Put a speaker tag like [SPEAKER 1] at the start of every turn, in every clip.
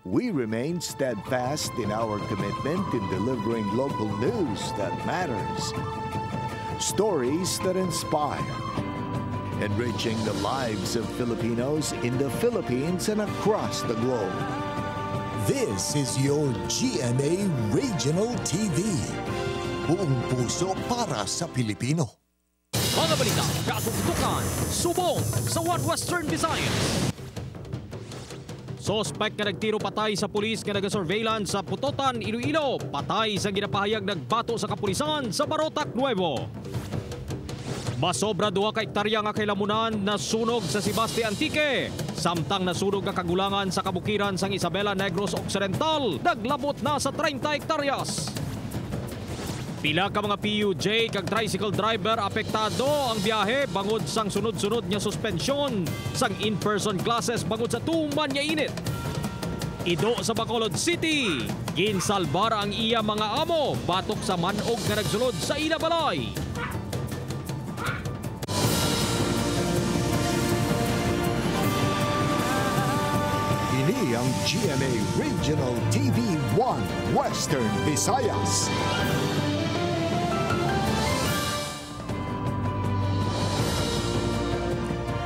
[SPEAKER 1] we remain steadfast in our commitment in delivering local news that matters. Stories that inspire. Enriching the lives of Filipinos in the Philippines and across the globe.
[SPEAKER 2] This is your GMA Regional TV. Buong puso para sa Pilipino.
[SPEAKER 3] Mga balita, katugtukan, subong sa One Western Visayas. Sospek na nagtiro patay sa pulis nga nagasurveillance sa Putotan, Iloilo. Patay sa ginapahayag nagbato sa kapulisan sa Barotac Nuevo. Masobra 2 ka hektarya nga kailamunan na sunog sa Sibaste Antique. Samtang nasunog nga kagulangan sa kabukiran sang Isabela Negros Occidental, naglabot na sa 30 hektaryas. Pila ka mga PUJ kag tricycle driver apektado ang biyahe bangod sang sunod-sunod nga suspensyon sang in-person classes bangod sa tuman nga init. Ido sa Bacolod City, ginsalbar ang iya mga amo batok sa manog nga nagsulod sa ila balay.
[SPEAKER 1] Ini ang GMA Regional TV 1 Western Visayas.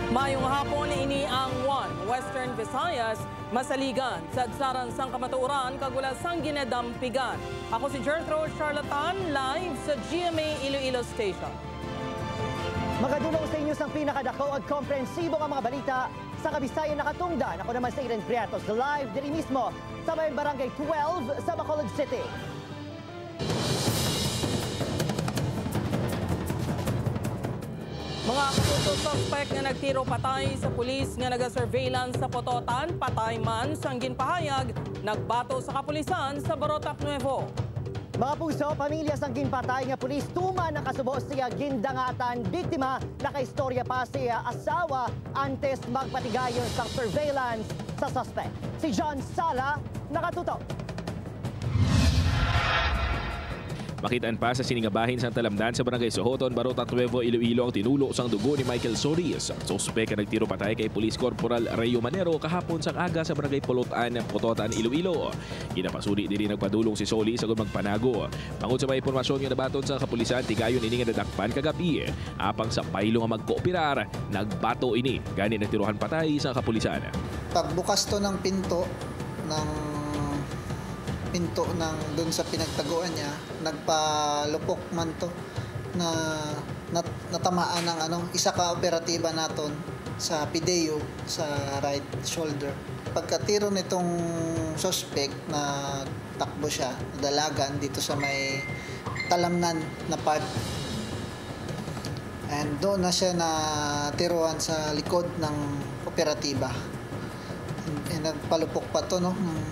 [SPEAKER 4] Mayong hapon, ini ang One Western Visayas, masaligan sa adsaran sang kamatuoran kagula sang ginedampigan. Ako si Gertrude Charlatan, live sa GMA Iloilo Station.
[SPEAKER 5] Magadulong sa inyo sang pinakadako at komprensibo nga mga balita sa Kabisayan nakatungdan. Ako naman sa Eden Priatos, live diri mismo sa may Barangay 12 sa Bacolod City.
[SPEAKER 4] Mga katuto suspect nga nagtiro patay sa pulis nga naga-surveillance sa Pototan, patay man sang ginpahayag, nagbato sa kapulisan sa Barotac Nuevo.
[SPEAKER 5] Mga puso, pamilya sang ginpatay nga pulis tuman nakasubo siya gindangatan, biktima nakaistorya pa siya asawa antes magpatigayon sa surveillance sa suspect. Si John Sala nakatutok.
[SPEAKER 6] Makitaan pa sa siningabahin sa talamdan sa Barangay Sohoton, Barotac Nuevo, Iloilo ang tinulo sang dugo ni Michael Solis. Ang sospek na nagtiro patay kay Police Corporal Rayo Manero kahapon sang aga sa Barangay Pulutan, Putotan, Iloilo. Ginapasuli diri nagpadulong si Solis sa magpanago. Bangod sa may impormasyon nga nabaton sa kapulisan, tigayon ini nga nadakpan kagabi. Apang sa paylo nga magkooperar, nagbato ini. Gani nagtirohan patay sa kapulisan.
[SPEAKER 7] Pagbukas to ng pinto ng doon sa pinagtaguan niya, nagpalupok man to na natamaan ng isa ka operatiba naton sa pideo sa right shoulder. Pagkatiro nitong suspect na takbo siya, dalagan dito sa may talamnan na part. And doon na siya natiruan sa likod ng operatiba. Nagpalupok pa to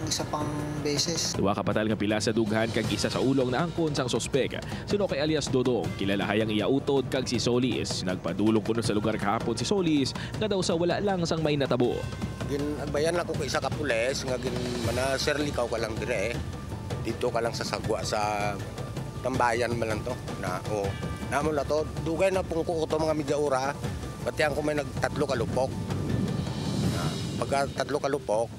[SPEAKER 7] isa pang beses.
[SPEAKER 6] Duwa kapatal nga pila sa dughan kag isa sa ulong na angkon sang sospek. Sino kay alias Dodong, kilala hayang iya utod kag si Solis. Nagpadulong kuno sa lugar kahapon si Solis nga daw sa wala lang sang may natabo.
[SPEAKER 8] Ginagbayan ako isa ka pulis nga mana sir likaw ka lang dire. Dito ka lang sa sagwa sa tambayan man lang to na namo la to dugay na pung ko to mga media ora. Pati ko may nagtatlo ka lupok. Pagka tatlo kalupok,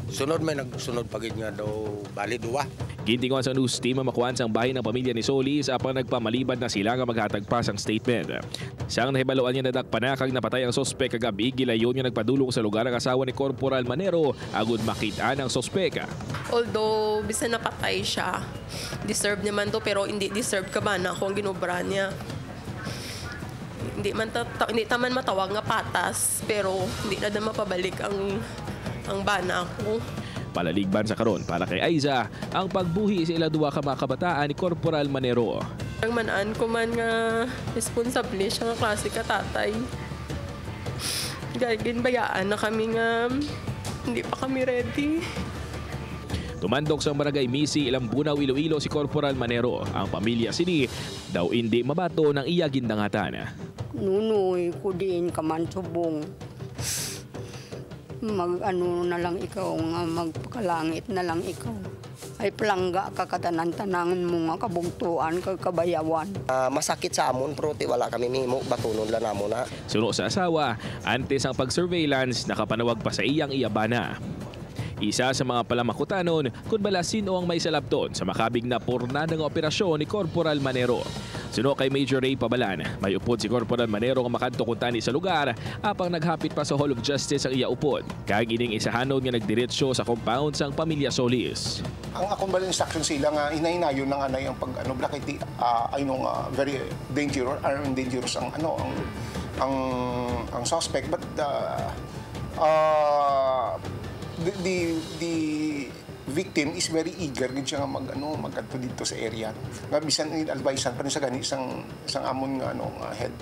[SPEAKER 8] sunod may nagsunod pagid nga daw bali duwa.
[SPEAKER 6] Gintingon sa news team ang makuhaan sang bahay ng pamilya ni Solis apang nagpamalibad na sila nga maghatag pa sang statement. Siyang nahibaluan niya nadakpanakag napatay ang sospek kagabi, gilayon niya nagpadulong sa lugar ang asawa ni Corporal Manero agud makita ang sospek.
[SPEAKER 9] Although bisan napatay siya, deserve naman to pero hindi deserve ka ba na kung ginobra niya. Hindi taman matawag nga patas pero hindi na mapabalik ang bana ko.
[SPEAKER 6] Palaligban sa karon para kay Aiza ang pagbuhi sa ila duwa ka mga kabataan ni Corporal Manero.
[SPEAKER 9] Ang manaan ko man nga responsable siya nga klase ka tatay. Ginbayaan na kami nga hindi pa kami ready.
[SPEAKER 6] Tumandok sa Barangay Misi, Ilambunaw, Iloilo si Corporal Manero. Ang pamilya sini daw hindi mabato ng iya gindangatan.
[SPEAKER 10] Nunoy ko din ka man subong. Mag-ano na lang ikaw, magpakalangit na lang ikaw. Ay plangga ka katanan-tanangan mo nga kabugtuan, kagkabayawan.
[SPEAKER 8] Masakit sa amon, pero wala kami mimo, batunon lang namo na.
[SPEAKER 6] Suno sa asawa, antes ang pag-surveillance, nakapanawag pa sa iyang iyabana. Isa sa mga palamakutanon kung bala sino ang may salabton sa makabig na pornadang operasyon ni Corporal Manero. Suno kay Major Ray Pabalan, may upod si Corporal Manero nga makadto kuntani sa lugar apang naghapit pa sa Hall of Justice ang iya upod. Kag ining isahanod nga nagdiretsyo sa compound sang pamilya Solis.
[SPEAKER 11] Ang akong bala instruction sila nga inahinayon ng anay ang pag black it very dangerous ang suspect, but the victim is very eager gid siya nga magadto dito sa area. Nga bisan advisean pa ni sa gani sang amon nga head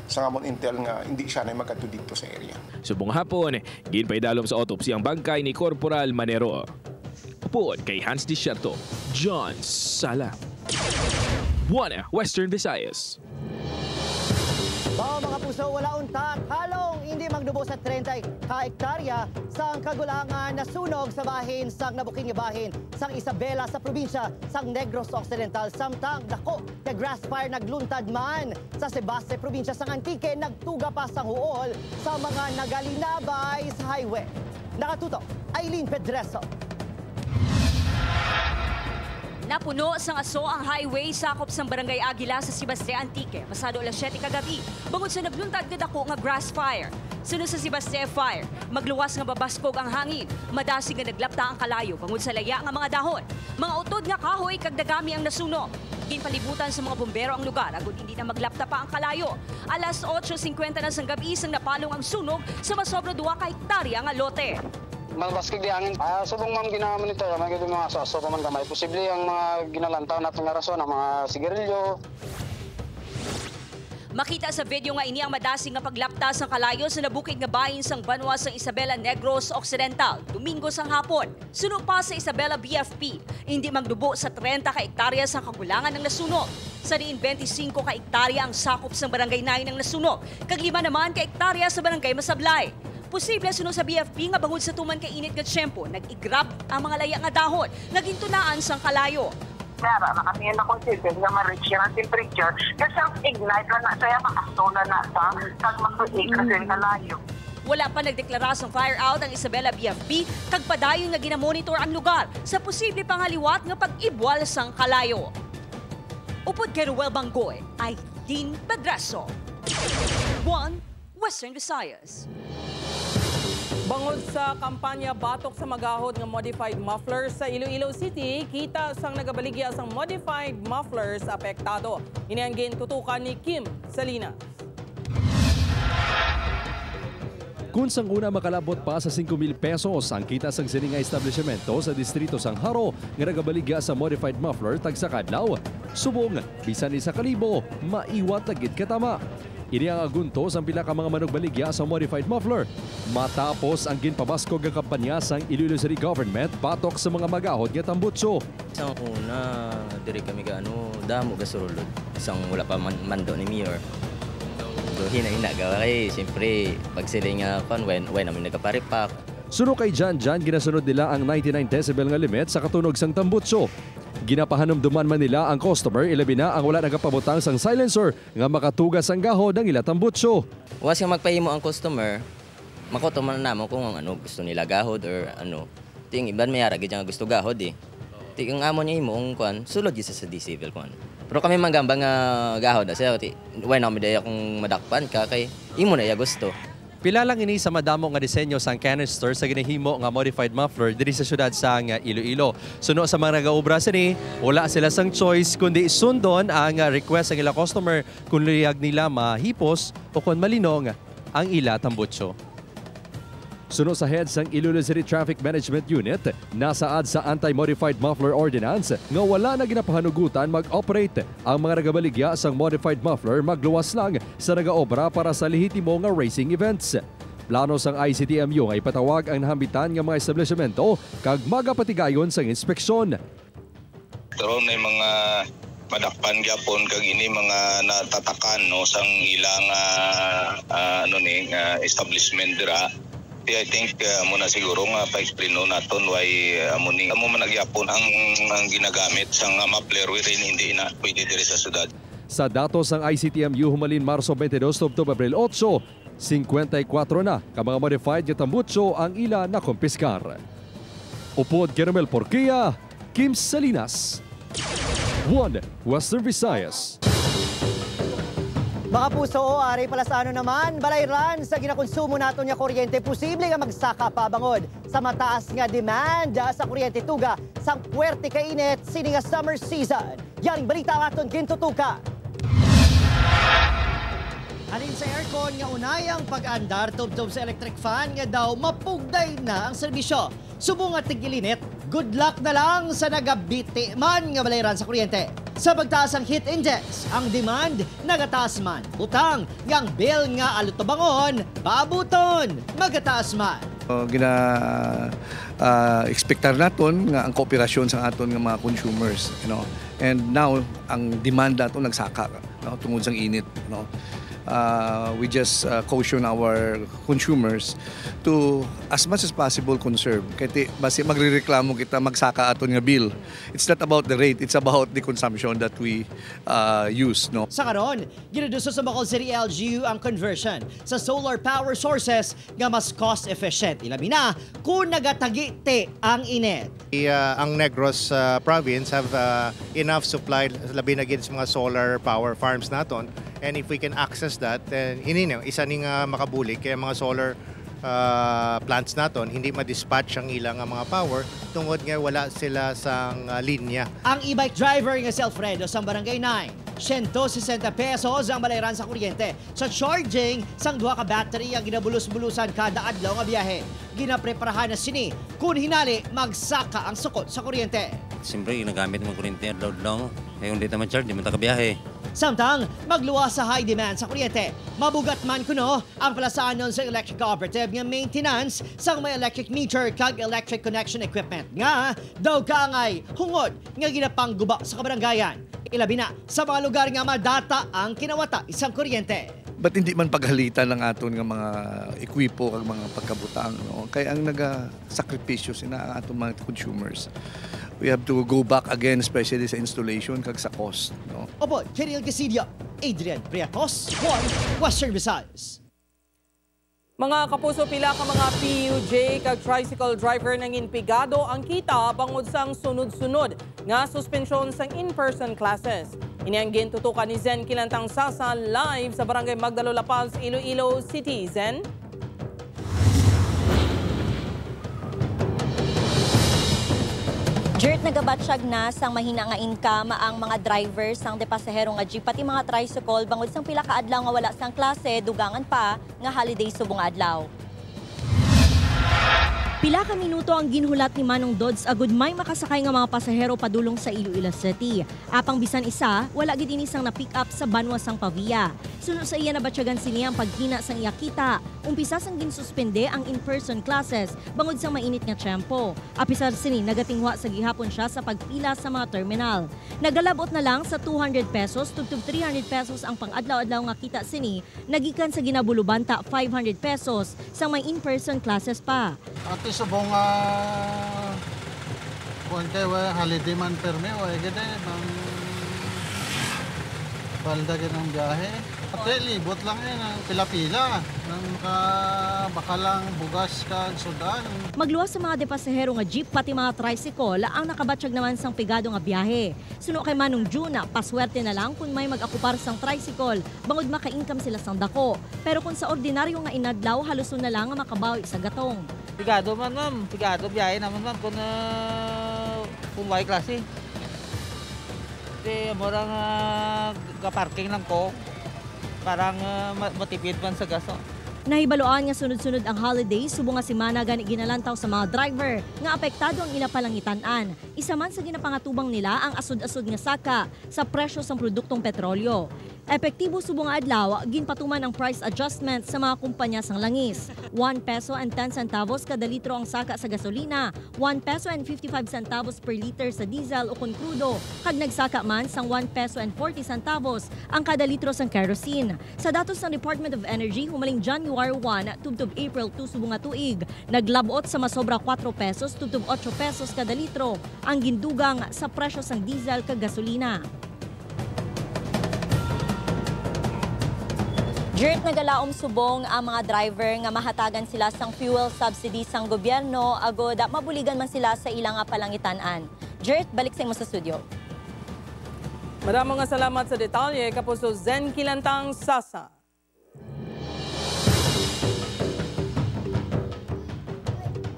[SPEAKER 11] sa amon intel nga hindi siya na magadto dito sa area.
[SPEAKER 6] Subong hapon, ginpaidalom sa autopsy ang bangkay ni Corporal Manero. Upod kay Hans Desierto, John Sala. 1 Western Visayas.
[SPEAKER 5] Mga puso, wala untat, halong hindi magdubo sa 30 ka-hektarya sang kagulangan na sunog sa bahin sang nabuking bahin sang Isabela sa probinsya sang Negros Occidental. Samtang dako kay grass fire nagluntad man sa Sebaste probinsya sang Antique, nagtuga pa sang huol sa mga nagalinabay sa highway. Nakatutok, Aileen Pedreso.
[SPEAKER 12] Napuno sang aso ang highway sakop sang Barangay Aguila sa Sebaste Antique. Masado alas 7 kagabi, bangod sa nagluntad nga dako nga grass fire. Sunod sa Sebaste fire, magluwas nga babaskog ang hangin. Madasig nga naglapta ang kalayo bangod sa laya nga mga dahon. Mga utod nga kahoy kag dagami ang nasunog. Ginpalibutan sa mga bumbero ang lugar agud hindi na maglapta pa ang kalayo. Alas 8:50 na sang gabi sang napalong ang sunog sa masobra 2 ka hektarya nga lote.
[SPEAKER 13] Malbaskig di angin. Subong ma'am ginamonitor, mga aso pa man gamay. Posible ang mga ginalantaw natin nga rason, ang mga sigarilyo.
[SPEAKER 12] Makita sa video nga ini ang madasig nga paglaptas ng kalayo sa nabukid nga bahin sang banwa sang Isabela Negros Occidental, Domingo sang hapon. Sunog pa sa Isabela BFP, hindi magdubo sa 30 ka hektarya sa kagulangan ng nasunog. Sa diin 25 ka hektarya ang sakop sang Barangay 9 ng nasunog, kag 5 naman ka hektarya sa Barangay Masablay. Posible suno sa BFP nga bangod sa tuman kay init nga tiyempo, nag-igrab ang mga laya nga dahon, nagintunaan sang kalayo.
[SPEAKER 14] Kaya na kami na consider nga ma-reach yung temperature, kasi ignite lang na saya makasuna na sa mag-iik kasi kalayo.
[SPEAKER 12] Wala pa nagdeklara sang fire out ang Isabela BFP, kag padayon nga ginamonitor ang lugar sa posible pangaliwat nga pag-ibwal sang kalayo. Upod kay Ruel Banggoy, Aileen Pedreso. 1 Western Visayas.
[SPEAKER 4] Bangod sa kampanya batok sa magahod nga modified mufflers sa Iloilo City, kita sang nagabaligya sang modified mufflers apektado. Ini ang gintutukan ni Kim Salinas.
[SPEAKER 15] Kung sang una makalabot pa sa 5,000 pesos ang kita sang sininga establishmento sa distrito sang Haro nga nagabaligya sa modified muffler tagsa kadlaw, subong bisan 1,000 maiwat tagit katama. Ini ang agunto sa pila ka mga manugbaligya sa modified muffler. Matapos ang ginpabaskog ang kampanya sang Iloilo City Government patok sa mga magahod nga tambutso.
[SPEAKER 16] Isang una, diri kami damo gasulod. Isang wala pa mando ni Mayor. So hina gawa kay siyempre pag sila nga when namin nagaparipak.
[SPEAKER 15] Suno kay Jan ginasunod nila ang 99 decibel nga limit sa katunog sang tambutso. Ginapahanumduman man nila ang customer, ilabi na ang wala nagapabutang sang silencer nga makatugas ang gahod ng ila tambutso.
[SPEAKER 16] Was nga magpahimo ang customer, makoto man namo kung gusto nila gahod or Ting iban may arag nga gusto gahod eh. Ting ang amo niya imo ang sulod gisa sa decibel kwan. Pero kami magamba nga gahod sa when na midaya kung madakpan ka kay imo na ya gusto.
[SPEAKER 17] Pila lang ini sa madamo nga disenyo sang canister sa ginahimo nga modified muffler diri sa syudad sang Iloilo. Suno sa mga nagaobra sini, wala sila sang choice kundi sundon ang request ng ila customer kung liyag nila mahipos o kung malinong ang ila tambutso.
[SPEAKER 15] Suno sa head sang Iloilo City Traffic Management Unit, nasaad sa Anti-Modified Muffler Ordinance nga wala na ginapahanugutan mag-operate ang mga nagabaligya sang modified muffler magluwas lang sa nagaobra para sa lehitimo nga racing events. Plano sang ICTMU nga ipatawag ang nahambitan nga mga establishmento kag magapatigayon sang inspeksyon.
[SPEAKER 18] Pero may mga madakpan gyapon kag ini mga natatakan sang ilang establishment dira. I think muna siguro nga pa-explain naton why amo man nagyapon ang ginagamit sang muffler wherein hindi na pwede diri sa syudad.
[SPEAKER 15] Sa datos ng ICTMU humalin Marso 22 to Abril 8, 54 na ka mga modified nga tambutso ang ila na kumpiskar. Upod Caramel Porquia, Kim Salinas. 1 Western Visayas.
[SPEAKER 5] Mga puso, ari pala sa ano naman, balayran sa ginakonsumo nato nga kuryente, posible nga magsaka pabangod sa mataas nga demand sa kuryente tuga sang puwerte kainit sini nga summer season. Yaring balita ang aton gintutuka. Alin sa aircon nga unayang pag-andar tubtob sa electric fan nga daw mapugday na ang serbisyo. Subong nga tig-ilinit, good luck na lang sa nagabiti man nga balayran sa kuryente. Sa pagtaas ang heat index, ang demand nagataas man. Utang, yang bill nga alutobangon, babuton, magataas man.
[SPEAKER 19] Expectar naton nga ang kooperasyon sa aton nga mga consumers, And now ang demand nato nagsaka, tungod sang init, we just caution our consumers to as much as possible conserve. Kaya basi magrereklamo kita magsaka aton nga bill. It's not about the rate, it's about the consumption that we use. No?
[SPEAKER 5] Sa karon, ginuduso sa Bacolod City LGU ang conversion sa solar power sources nga mas cost efficient. Ilabi na kung nagatagiti ang init.
[SPEAKER 20] Ang Negros province have enough supply labi na gid sa mga solar power farms naton. And if we can access that, then isa ning makabuli kaya mga solar plants naton hindi ma-dispatch ang ilang mga power tungod nga wala sila sang linya.
[SPEAKER 5] Ang e-bike driver nga si Alfredo sa Barangay 9, 160 pesos ang balayran sa kuryente. Sa charging, sang duha ka battery ang ginabulus-bulusan kada adlaw nga biyahe. Ginapreparahan na sini kung hinali magsaka ang sukot sa kuryente.
[SPEAKER 21] Siyempre, ginagamit mo kuryente adlaw-adlaw. Kaya hindi naman charge, di man biyahe.
[SPEAKER 5] Samtang magluwas sa high demand sa kuryente, mabugat man kuno ang palasanon sa electric cooperative nga maintenance sang may electric meter kag electric connection equipment nga daw kaangay hungod nga ginapangguba sa kabarangayan. Ilabi na sa mga lugar nga madata ang kinawata isang kuryente.
[SPEAKER 19] But hindi man paghalitan ng aton nga mga ekwipo kag mga pagkabutang, Kaya ang nagasakripisyo sina ang aton mga consumers. We have to go back again, especially sa installation kag sa cost.
[SPEAKER 5] Opo, Kirill Casidio, Adrian Priatos, 1 Western Visayas.
[SPEAKER 4] Mga kapuso, pila ka mga PUJ kag tricycle driver nang inpigado ang kita bangod sang sunod-sunod nga suspensyon sang in-person classes. Ini ang gintutukan ni Zen Kilantang Sasa live sa Barangay Magdalo La Paz, Iloilo City. Zen?
[SPEAKER 22] Jert, nagabatsyag na sang mahina nga income ang mga drivers sang depasahero nga jeep pati mga tricycle bangod sang pila ka adlaw nga wala sang klase, dugangan pa nga holiday subong adlaw. Pila ka minuto ang ginhulat ni Manong Dodds agud may makasakay nga mga pasahero padulong sa Iloilo City. Apang bisan isa, wala gid ini sang na-pick up sa Banwa sang Pavia. Sunod sa iya nabatyagan sini ang paghina sang iyakita. Umpisa sang ginsuspende ang in-person classes bangod sang mainit nga tiyempo. Apisar sini nagatinghwa sa gihapon siya sa pagpila sa mga terminal. Nagalabot na lang sa 200 pesos tugtog 300 pesos ang pang-adlaw-adlaw nga kita sini, nagikan sa ginabulubanta 500 pesos sang may in-person classes pa.
[SPEAKER 23] Ati subong kung kayo holiday man perme o gede bang palda ng biyahe. Ate libot lang ang pila-pila nang bakalang bugas ka sudan.
[SPEAKER 22] Magluwas sa mga depasahero nga jeep pati mga tricycle ang nakabatsyag naman sang pigado nga biyahe. Suno kay Manong Juna, paswerte na lang kung may mag-akupar sang tricycle bangod maka-income sila sang dako. Pero kung sa ordinaryo nga inadlaw haluson na lang nga makabawi sa gatong.
[SPEAKER 24] Pigado man ma'am, pigado biyahe naman ma'am kung may klase. Kasi morang ga-parking lang ko, parang matipid man sa gaso.
[SPEAKER 22] Nahibaloan nga sunod-sunod ang holiday, subong nga semana gani ginalantaw sa mga driver nga apektado ang ila palangitan-an. Isa man sa ginapangatubang nila ang asod-asod nga saka sa presyo sa produktong petrolyo. Epektibo subong nga adlaw, ginpatuman ang price adjustment sa mga kumpanya sang langis. 1 peso and 10 centavos kada litro ang saka sa gasolina, 1 peso and 55 centavos per liter sa diesel o kun krudo, kag nagsaka man sang 1 peso and 40 centavos ang kada litro sang kerosene. Sa datos ng Department of Energy, humaling January 1 tubtob April 2 subong nga tuig, naglabot sa masobra 4 pesos tubtob 8 pesos kada litro ang gindugang sa presyo sang diesel kag gasolina. Dirt nagalaom subong ang mga driver nga mahatagan sila sang fuel subsidy sang gobyerno agod mabuligan man sila sa ilang palangitan-an. Dirt, balik sa imo sa studio.
[SPEAKER 4] Maraming salamat sa detalye, Kapuso Zen Kilantang Sasa.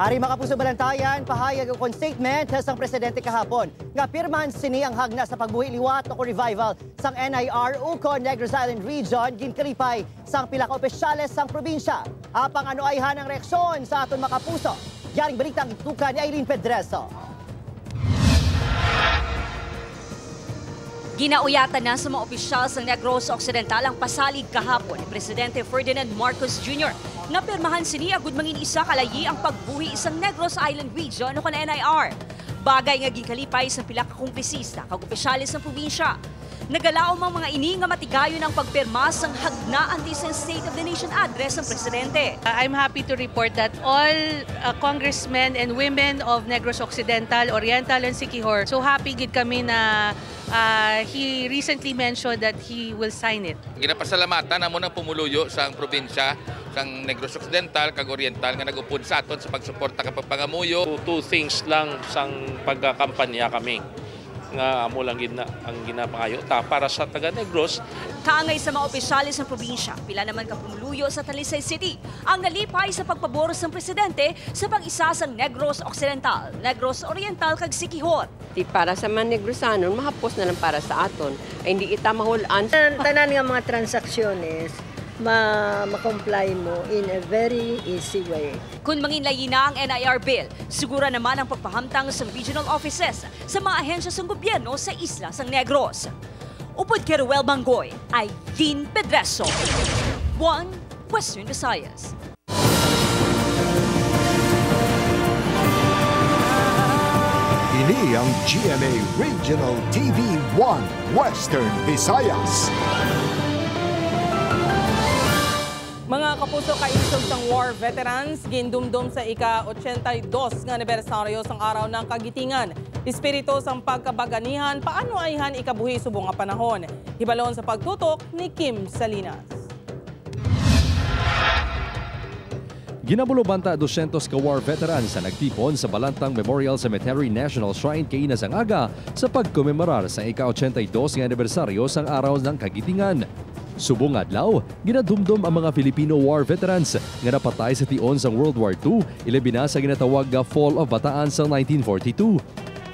[SPEAKER 5] Ari mga Kapuso Balantayan, pahayag ang statement sang presidente kahapon nga pirmahan sini ang hagna sa pagbuhi liwat o revival sang NIR ukon Negros Island Region ginkalipay sang pila ka opisyales sang probinsya. Apang ano ayhan ang reaksyon sa aton mga Kapuso. Yaring balitang itukan ni Aileen Pedreso.
[SPEAKER 12] Ginauyatan na sa mga opisyal sa Negros Occidental ang pasalig kahapon ni Presidente Ferdinand Marcos Jr. na pirmahan sini agud mangin isa kalayi ang pagbuhi isang Negros Island Region o kan NIR. Bagay nga gikalipay sa pila ka kongresista kag opisyalis ng probinsya. Nagalaom ang mga ini nga matigayon ang pagpirma sang hagna anti sa State of the Nation address ng presidente.
[SPEAKER 1] I'm happy to report that all congressmen and women of Negros Occidental, Oriental and Siquijor so happy gid kami na he recently mentioned that he will sign it.
[SPEAKER 2] Ginapasalamatan namo ng pumuluyo sa probinsya sang Negros Occidental kag Oriental nga nag-upod sa aton sa pagsuporta kapag pangamuyo.
[SPEAKER 3] Two things lang sang pagkakampanya kami nga amo lang gina ang ginapangayo ta para sa taga Negros.
[SPEAKER 12] Kaangay sa mga opisyalis ng probinsya, pila naman ka pumuluyo sa Talisay City ang nalipay sa pagpabor ng presidente sa pag-isa sang Negros Occidental, Negros Oriental kag Siquijor.
[SPEAKER 7] Para sa mga Negrosanon, mahapos na lang para sa aton. Ay hindi ita mahulaan.
[SPEAKER 25] Tanan nga mga transaksyonez, ma-comply mo in a very easy way.
[SPEAKER 12] Kung manginlayi na ang NIR bill, sigura naman ang pagpahamtang sa regional offices sa mga ahensya ng gobyerno sa isla sang Negros. Upod kay Ruel Bangoy, Aileen Pedreso, 1 Western Visayas.
[SPEAKER 26] Ini ang GMA Regional TV 1 Western Visayas.
[SPEAKER 4] Mga Kapuso, kaisog sang war veterans, gindumdum sa ika-82 nga anibersaryo sang araw ng kagitingan. Espiritu sang pagkabaganihan, paano ayhan ikabuhi subong nga panahon? Hibalon sa pagtutok ni Kim Salinas.
[SPEAKER 15] Ginabulo banta 200 ka war veterans sa nagtipon sa Balantang Memorial Cemetery National Shrine kay Ina sang aga sa pagkomemorar sa ika-82 nga anibersaryo sang araw ng kagitingan. Subong adlaw, ginadumdum ang mga Filipino war veterans nga napatay sa tion sang World War II, ilabi na sa ginatawag nga Fall of Bataan sa 1942.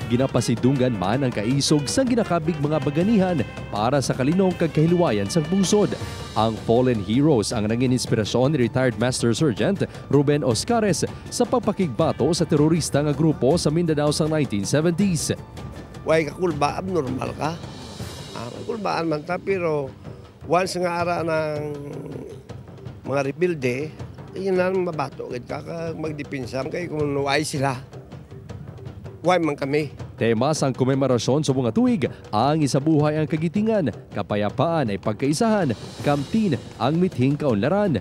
[SPEAKER 15] Ginapasidunggan man ang kaisog sang ginakabig mga baganihan para sa kalinong kag kahilwayan sang bungsod. Ang fallen heroes ang nangin inspirasyon ni retired Master Sergeant Ruben Oscares sa pagpakigbato sa terorista nga grupo sa Mindanao sa 1970s.
[SPEAKER 27] Way kakulba, abnormal ka. Kulbaan man ta, pero once nga ara ng mga rebuilde, yun na mabato. Kaya magdipinsa kay kung nuway sila. Huwag man kami.
[SPEAKER 15] Tema sang komemorasyon sa mga tuig, ang isabuhay ang kagitingan, kapayapaan ay pagkaisahan, kamtin ang mithing kaunlaran.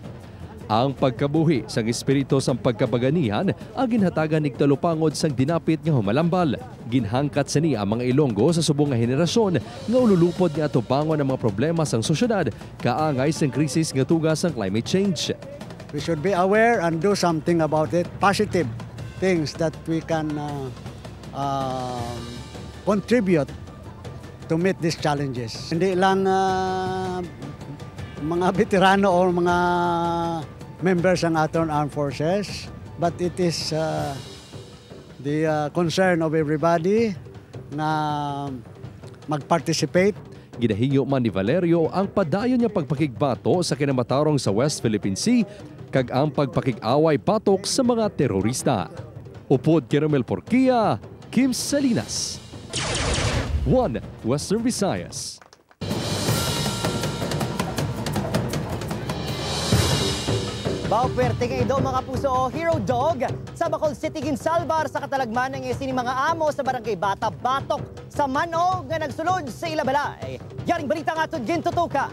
[SPEAKER 15] Ang pagkabuhi sang espiritu sang pagkabaganihan ang ginhatagan ni talupangod sang dinapit nga humalambal. Ginhangkat sa niya ang mga Ilonggo sa subong nga henerasyon nga ululupod nga atubangon ang mga problema sang sosyedad kaangay sang krisis nga tugas sang climate change.
[SPEAKER 28] We should be aware and do something about it. Positive things that we can contribute to meet these challenges. Hindi lang mga veterano o mga members ng ating armed forces, but it is the concern of everybody na mag-participate.
[SPEAKER 15] Ginahingo man ni Valerio ang padayon niya pagpakigbato sa kinamatarong sa West Philippine Sea kag ang pagpakig-away batok sa mga terorista. Upod Caramel Porquia, Kim Salinas, 1 Western Visayas.
[SPEAKER 5] Baupwerte nga ido mga puso o Hero Dog sa Bacol City, Ginsalbar sa katalagman ng isini mga amo sa barangay Bata Batok sa Manog nga nagsulod sa Ilabalay. Yaring balita nga ito gintutuka.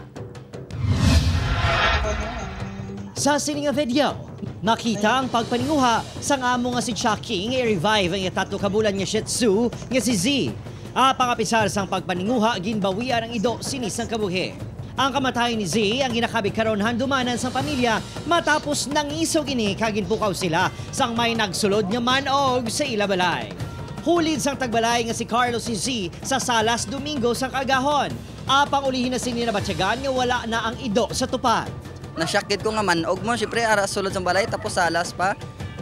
[SPEAKER 29] Sa sininga video, makita ang pagpaninguha sang amo nga si Chucky nga i-revive ang itatlo kabulan nga Shih Tzu nga si Z. Pangapisar sang pagpaninguha ginbawian ang ido sinisang kabuhi. Ang kamatayan ni Z ang ginakabi karon handumanan sa pamilya matapos nangisog ini kaginpukaw sila sang may nagsulod nga manog sa ilabalay. Hulid sang tagbalay nga si Carlos Z sa Salas Domingo sang Agahon. Apang ulihin na sini na batyagan nga wala na ang ido sa tupad.
[SPEAKER 6] Nasyakit ko nga manog mo, syempre ara sulod sa balay tapos Salas pa.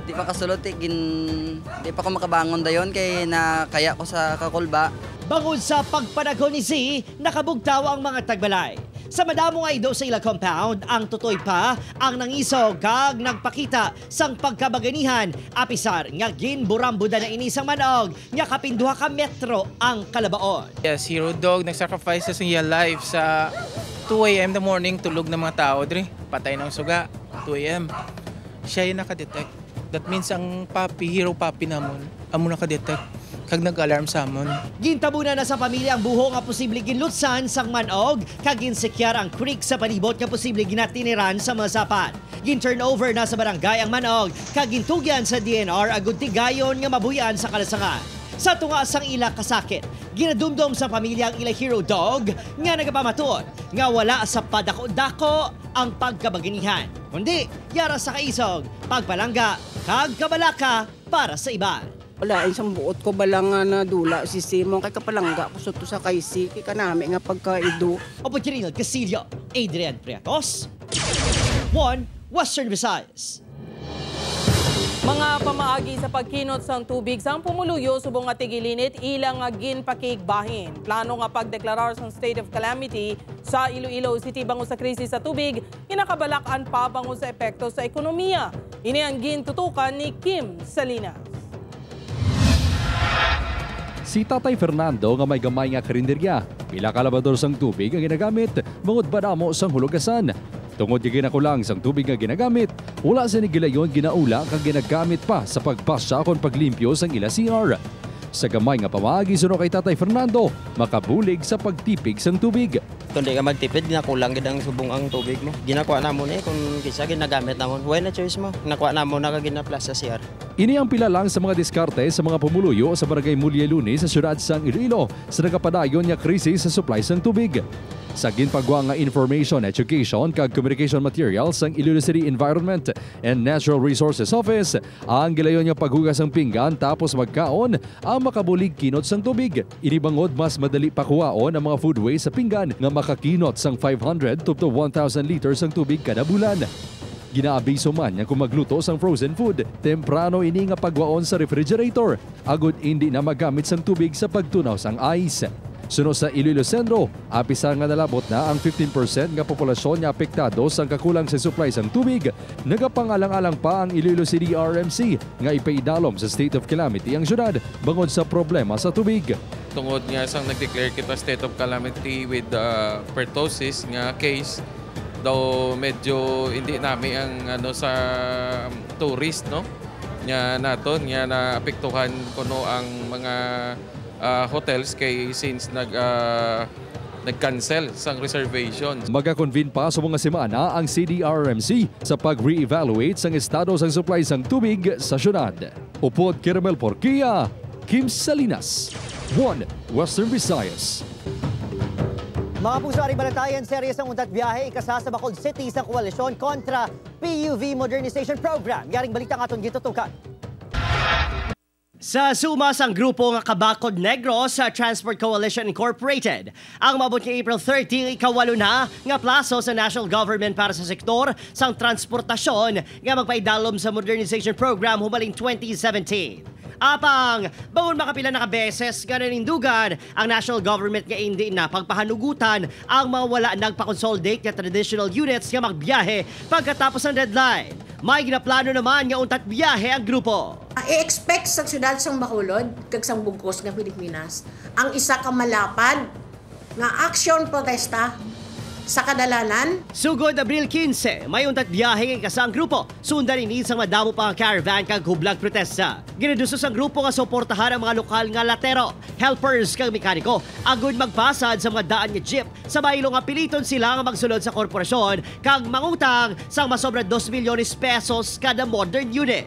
[SPEAKER 6] Di pa kasulod di pa ko makabangon dayon kay nakaya ko sa kakulba.
[SPEAKER 29] Bangod sa pagpanagon ni Z, nakabugtaw ang mga tagbalay. Sa madamo nga ido sa ila compound, ang tutoy pa ang nangisog kag nagpakita sang pagkabaganihan apisar nga ginburambuda na inisang manog nga kapinduha ka metro ang kalabaon.
[SPEAKER 8] Yes, Hero Dog nag-sacrifice sa iya life sa 2 a.m. the morning, tulog ng mga tao dre, patay ng suga, 2 a.m. Siya yung nakadetect. That means ang hero papi namon, amo nakadetect. Kag nag-alarm sa amon.
[SPEAKER 29] Gintabunan na sa pamilya ang buho nga posible ginlutsan sang manog, kag ginsekyar ang creek sa palibot nga posible ginatiniran sa mga sapat. Gin-turnover na sa barangay ang manog, kag gintugyan sa DNR agud tigayon nga mabuyan sa kalasangan. Sa tunga sang ila kasakit, ginadumdom sa pamilya ang ila Hero Dog nga nagapamatud nga wala sa padako-dako ang pagkabaganihan. Kundi, yara sa kaisog, pagpalangga, kag kabalaka para sa iba.
[SPEAKER 9] Wala, isang buot ko balang na dula si Simon kay kapalangga ko suto sa kaisi kay kanami nga pagkaido.
[SPEAKER 29] Opo Kirinal Casillo, Adrian Priatos, 1 Western Visayas.
[SPEAKER 4] Mga pamaagi sa pagkinot sang tubig sang pumuluyo subong nga tigilinit ilang nga ginpakigbahin. Plano nga pagdeklarar sang state of calamity sa Iloilo City bango sa krisis sa tubig, kinakabalakan pa bango sa epekto sa ekonomiya. Ini ang gintutukan ni Kim Salinas.
[SPEAKER 15] Si Tatay Fernando nga may gamay nga karinderya, pila kalabador sang tubig ang ginagamit, bangod badamo sang hulugasan. Tungod yung ginakulang sang tubig nga ginagamit, wala sa nigilayon ginaula kang ginagamit pa sa pagpasya kon paglimpyo sang ila CR. Sa gamay nga pamagi suno kay Tatay Fernando, makabulig sa pagtipig sang tubig.
[SPEAKER 10] Kung di ka magtipid, ginakulang gid ang subong ang tubig mo. Ginakuha na mo kung kisa ginagamit na mo. Why na choice mo? Nakuha na mo na kaginaplas sa CR.
[SPEAKER 15] Ini ang pila lang sa mga diskarte sa mga pumuluyo sa barangay Mulye Luni sa siyudad sang Iloilo sa nagapadayon nga krisis sa supply sang tubig. Sa ginpagwa nga information, education kag communication materials sang Iloilo City Environment and Natural Resources Office, ang gilayon nga paghugas ng pinggan tapos magkaon ang makabulig kinot sang tubig. Inibangod mas madali pakuwaon ang mga food waste sa pinggan nga makakinot sang 500 to 1,000 liters ang tubig kada bulan. Ginaabiso man nga kung magluto sang frozen food, temprano ini nga pagwaon sa refrigerator, agud hindi na magamit sang tubig sa pagtunaw sang ice. Suno sa Iloilo Centro, apisan nga nalabot na ang 15% nga populasyon nga apektado sang kakulang sa supply sang tubig. Nagapangalang-alang pa ang Iloilo City RMC nga ipaidalom sa state of calamity ang syudad bangod sa problema sa tubig.
[SPEAKER 8] Tungod nga sang nag-declare kita state of calamity with pertussis nga case, daw medyo hindi nami ang sa tourist no nya naton nga naapektuhan kuno ang mga hotels kay since nag-cancel sang reservations.
[SPEAKER 15] Magakonvene pa sa mga semana ang CDRMC sa pag-re-evaluate sang estado sang supply sang tubig sa syudad. Upod Caramel Porquia, Kim Salinas, 1 Western Visayas.
[SPEAKER 5] Mga pusari balatayan, seryes ang untat biyahe ikasa sa Bacolod City sa koalisyon kontra PUV Modernization Program. Yaring balita nga itong gitutukan. Sa sumas ang grupo nga Kabakod Negros sa Transport Coalition Incorporated, ang mabot ng April 30 ikawalo na nga plaso sa national government para sa sektor sang transportasyon nga magpaidalom sa modernization program humaling 2017. Apang, bangon makapila na kabeses nga nanindugan ang national government nga hindi na pagpahanugutan ang mga wala nagpa-consolidate nga traditional units nga magbiyahe pagkatapos ng deadline. May ginaplano naman nga untat biyahe ang grupo.
[SPEAKER 11] I-expect sa syudad sang Bacolod, kag sang Bugos nga Pilipinas, ang isa ka malapad nga action protesta sa kadalanan.
[SPEAKER 5] Sugod Abril 15, may untat biyahe nga kasang grupo. Sundan ini sang madamo pa ang caravan kag hublag protesta. Ginaduso sang grupo nga suportahan ang mga lokal nga latero, helpers kag mekaniko, agud magpasad sa mga daan nga jeep. Sa baylo nga piliton sila nga magsulod sa korporasyon kag mangutang sang masobra 2 milyones pesos kada modern unit.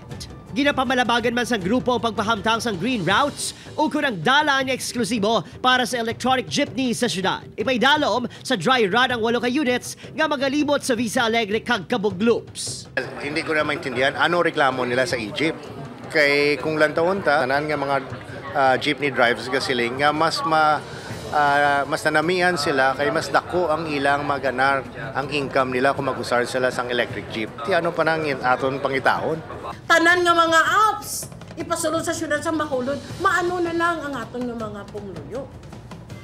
[SPEAKER 29] Ginapamalabagan man sang grupo ang pagpahamtang sang green routes o kunang dalaan nga eksklusibo para sa electronic jeepney sa syudad. Ipaidalom sa dry run ang 8 ka units nga magalibot sa Visa Alegre kag Cabog Loops.
[SPEAKER 13] Hindi ko na maintindihan ano reklamo nila sa Egypt. Kay kung lantawon ta, tanan nga mga jeepney drives ka sila nga mas nanamian sila kay mas dako ang ilang maganar ang income nila kung mag-usar sila sang electric jeep. Ti ano pa nang aton pangitaon?
[SPEAKER 11] Tanan nga mga apps ipasulod sa syudad sa Bacolod, maano na lang ang aton nga mga pumluyo.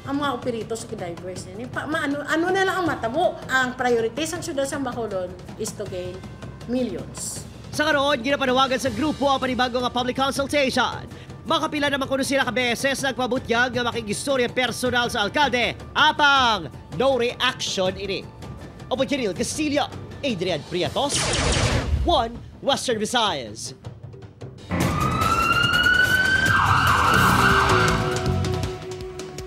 [SPEAKER 11] Ang mga operatos ki drivers ni ano na lang ang matabo. Ang priority sa syudad sa Bacolod is to gain millions.
[SPEAKER 29] Sa karoon, ginapanawagan sa grupo ang panibago nga public consultation. Makapila naman kuno sila ka beses nagpabutyag nga makigistorya personal sa alkalde. Apang no reaction ini. Opo Kiril Castillo, Adrian Prietos, 1 Western Visayas.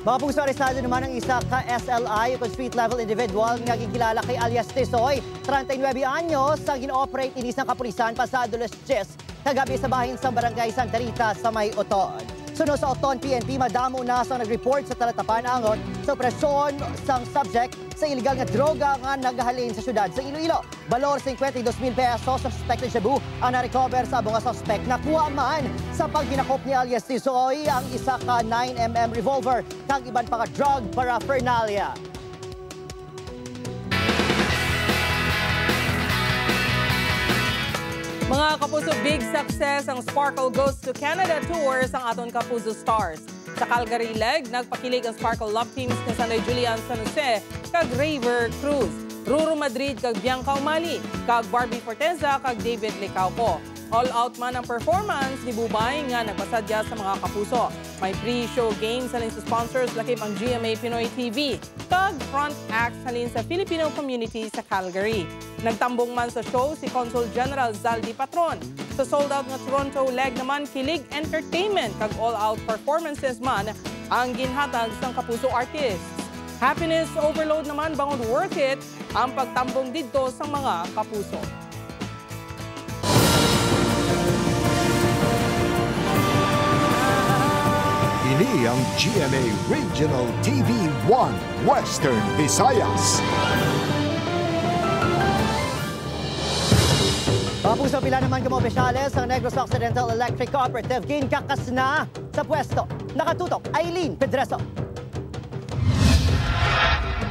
[SPEAKER 5] Mga pong arestado naman ang isa ka SLI o street-level individual nga gikilala kay alias Tisoy, 39 anyos, sa gino-operate inis ng kapulisan pasado las 10 kagabi sa bahin sa barangay Santa Rita sa May Oton. Sunod sa Oton, PNP madamo na sa nag-report sa talatapan angon sa operasyon sang subject sa iligal nga droga nga naghalin sa syudad sa Iloilo. Balor 52,000 pesos sa suspected shabu ang na-recover sa mga suspect. Nakuha man sa pagginakop ni alias Tisoy ang isa ka 9mm revolver kag iban pa ka drug paraphernalia.
[SPEAKER 4] Mga Kapuso, big success ang Sparkle Goes to Canada Tour sang aton Kapuso Stars. Sa Calgary leg, nagpakilig ang Sparkle Love Teams na Sanay Julian San Jose kag Raver Cruz, Ruru Madrid kag Bianca Umali, kag Barbie Forteza kag David Licauco. All-out man ang performance ni Bubay nga nagpasadya sa mga Kapuso. May pre-show games halin sa sponsors lakip ang GMA Pinoy TV, kag front acts halin sa Filipino community sa Calgary. Nagtambong man sa show si Consul General Zaldi Patron. Sa sold-out nga Toronto leg naman, kilig entertainment kag all-out performances man ang ginhatag sang Kapuso artists. Happiness overload naman bangod worth it ang pagtambong didto sang mga Kapuso.
[SPEAKER 26] Ini ang GMA Regional TV 1 Western Visayas.
[SPEAKER 5] Papuso pila naman kamo opisyales ang Negros Occidental Electric Cooperative ginkakas na sa pwesto. Nakatutok, Aileen Pedreso.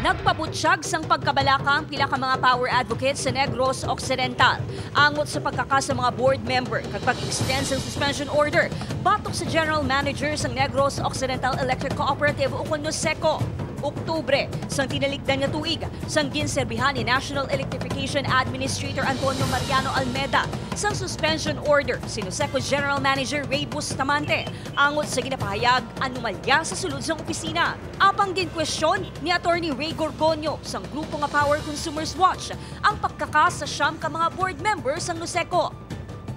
[SPEAKER 12] Nagpabutsyag sang pagkabalaka ang pila ka mga power advocates sa Negros Occidental. Angot sa pagkaka sa mga board member kag pag-extend sa suspension order batok sa General Manager sang Negros Occidental Electric Cooperative ukon Noseco. Oktubre, sang tinalikdan nga tuig, sang ginserbihan ni National Electrification Administrator Antonio Mariano Almeda sang suspension order si Noseco General Manager Ray Bustamante angot sa ginapahayag anomalya sa sulod sang opisina. Apang ginkwestiyon ni Attorney Ray Gorgonio sang grupo nga Power Consumers Watch ang pagkaka sa siyam ka mga board members sang Noseco.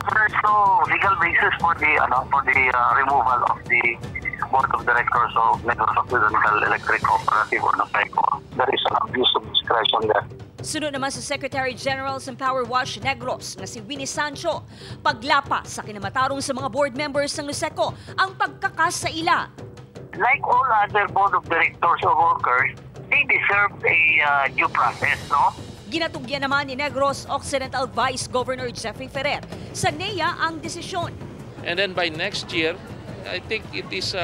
[SPEAKER 14] There's no legal basis for the removal of the Board of Directors of Negros Occidental Electric Cooperative or NOSECO. There is an abuse of discretion there.
[SPEAKER 12] Sunod naman sa Secretary General sa Power Watch Negros na si Winnie Sancho, paglapa sa kinamatarong sa mga board members ng NOSECO ang pagkakas sa ila.
[SPEAKER 14] Like all other Board of Directors or workers, they deserve a due process, no?
[SPEAKER 12] Ginatugyan naman ni Negros Occidental Vice Governor Jeffrey Ferrer sa NEA ang desisyon.
[SPEAKER 3] And then by next year, I think it is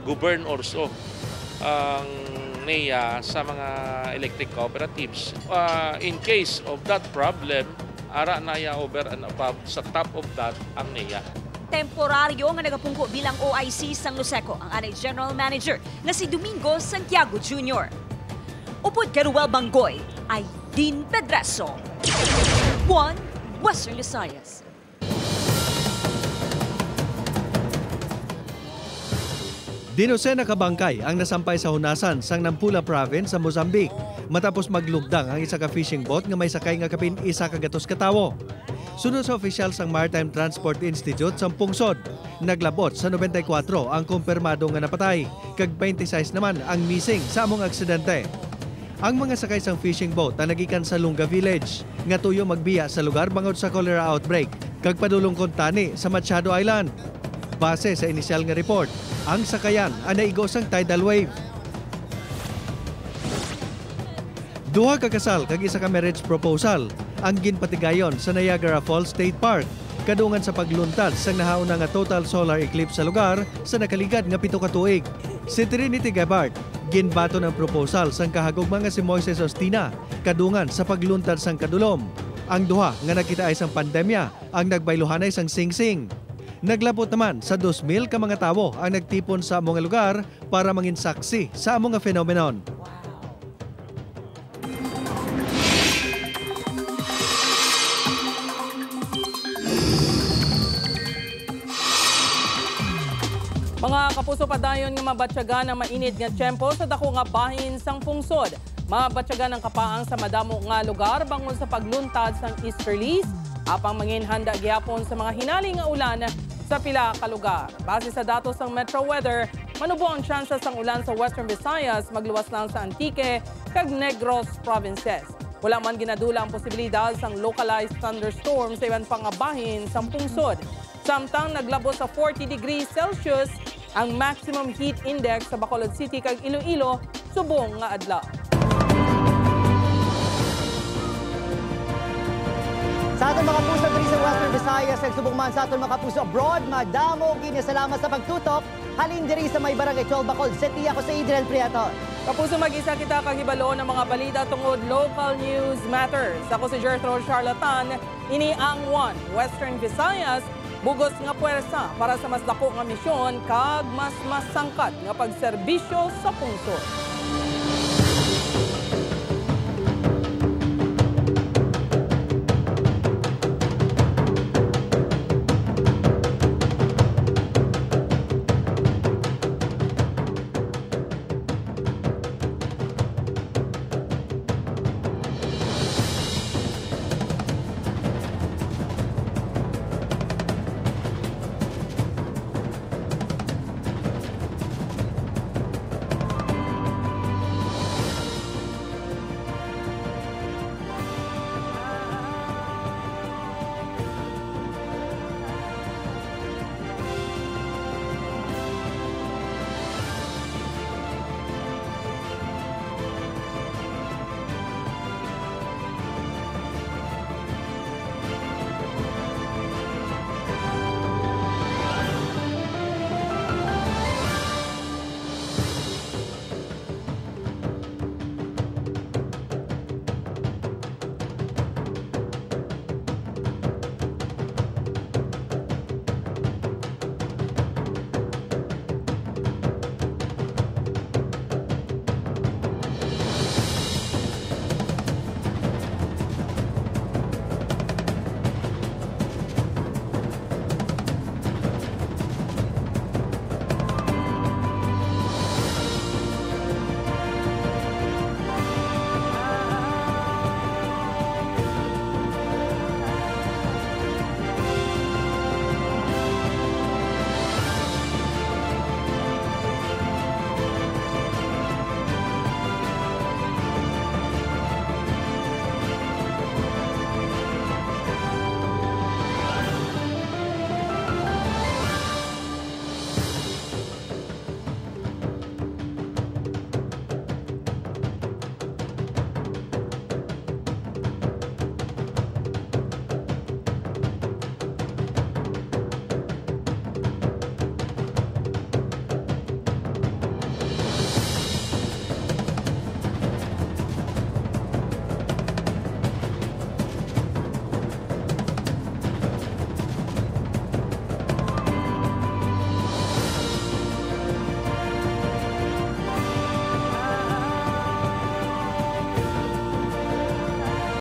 [SPEAKER 3] govern also ang NEA sa mga electric cooperatives. In case of that problem, ara na ya over and above sa top of that ang NEA.
[SPEAKER 12] Temporaryo nga nagapungko bilang OIC sang NOSECO ang anay General Manager na si Domingo Santiago Jr. Upod kay Ruel Bangoy ay Dean Pedreso. 1 Western Visayas.
[SPEAKER 16] Dinose na kabangkay ang nasampay sa hunasan sang Nampula Province sa Mozambique matapos maglugdang ang isa ka fishing boat nga may sakay nga kapin isa ka gatos katawo. Sunod sa opisyal sang Maritime Transport Institute sa pungsod, naglabot sa 94 ang kumpirmado nga napatay, kag 26 naman ang missing sa among aksidente. Ang mga sakay sang fishing boat na nagikan sa Lunga Village nga tuyo magbiya sa lugar bangod sa cholera outbreak kag padulong kontani sa Machado Island. Base sa inisyal nga report, ang sakayan ang naigo sang tidal wave. Duha ka kasal kag isa ka marriage proposal ang ginpatigayon sa Niagara Falls State Park kadungan sa pagluntad sang nahauna nga total solar eclipse sa lugar sa nakaligad nga 7 ka tuig. Si Trinity Gabart ginbato ng proposal sang kahagugma nga si Moises Ostina kadungan sa pagluntad sang kadulom. Ang duha nga nakita ay sang pandemya ang nagbayluhanay sang singsing. Naglabot naman sa 2,000 ka mga tawo ang nagtipon sa among lugar para mangin saksi sa among phenomenon.
[SPEAKER 4] Mga kapuso, padayon nga mabatyagan ang mainit nga tiyempo sa dako nga bahin sang pungsod. Mabatyagan ang kapaang sa madamo nga lugar bangon sa pagluntad sang easterlies, apang mangin handa gihapon sa mga hinali nga ulan sa pila ka lugar. Base sa datos sang Metro Weather, manubo ang tsansa sang ulan sa Western Visayas, magluwas lang sa Antique kag Negros provinces. Wala man ginadula ang posibilidad sang localized thunderstorm sa iban pang nga bahin sang pungsod. Samtang naglabo sa 40 degrees Celsius ang maximum heat index sa Bacolod City kag Iloilo subong nga adlaw.
[SPEAKER 5] Sa aton mga puso diri sa Western Visayas, nagsubong man sa aton mga puso abroad, madamo kini salamat sa pagtutok. Halin diri sa may barangay 12 Bacolod City, ako sa Adrian Prieto.
[SPEAKER 4] Kapuso, mag-isa kita kahibalo ng mga balita tungod local news matters. Ako si Jethro Charlatan, ini ang One Western Visayas, bugos nga puwersa para sa mas dako nga misyon kag mas sangkat nga pagserbisyo sa pungsod.